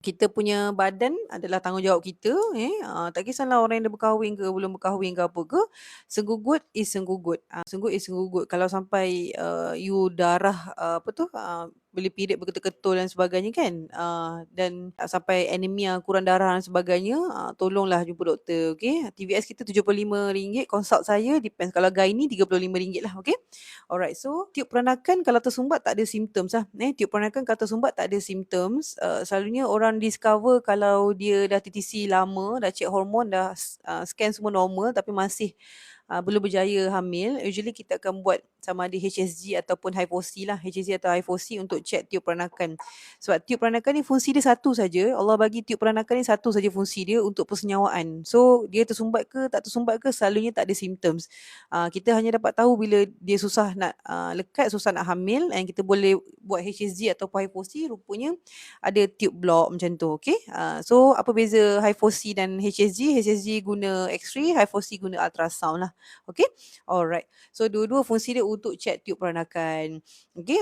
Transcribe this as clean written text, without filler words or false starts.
kita punya badan adalah tanggungjawab kita, tak kisahlah orang yang dah berkahwin ke belum berkahwin ke apa ke, senggugut is senggugut. Senggugut is senggugut. Kalau sampai you darah apa tu bila period berketul-ketul dan sebagainya kan, dan sampai anemia, kurang darah dan sebagainya, tolonglah jumpa doktor, okey. TVS kita RM75, consult saya depends. Kalau gynae RM35 lah, okey. Alright, so tiup peranakan kalau tersumbat tak ada symptoms lah. Tiup peranakan kalau tersumbat tak ada symptoms. Selalunya orang discover kalau dia dah TTC lama, dah check hormon, dah scan semua normal tapi masih belum berjaya hamil. Usually kita akan buat sama ada HSG ataupun HIFOC lah. HSG atau HIFOC untuk check tiup peranakan. Sebab tiup peranakan ni fungsi dia satu saja. Allah bagi tiup peranakan ni satu saja fungsi dia untuk persenyawaan. So dia tersumbat ke tak tersumbat ke selalunya tak ada symptoms. Kita hanya dapat tahu bila dia susah nak lekat, susah nak hamil, and kita boleh buat HSG atau HIFOC, rupanya ada tube block macam tu, okay? So apa beza HIFOC dan HSG? HSG guna X-ray, HIFOC guna ultrasound lah, okay? Alright. So dua-dua fungsi dia untuk check tube peranakan, okay?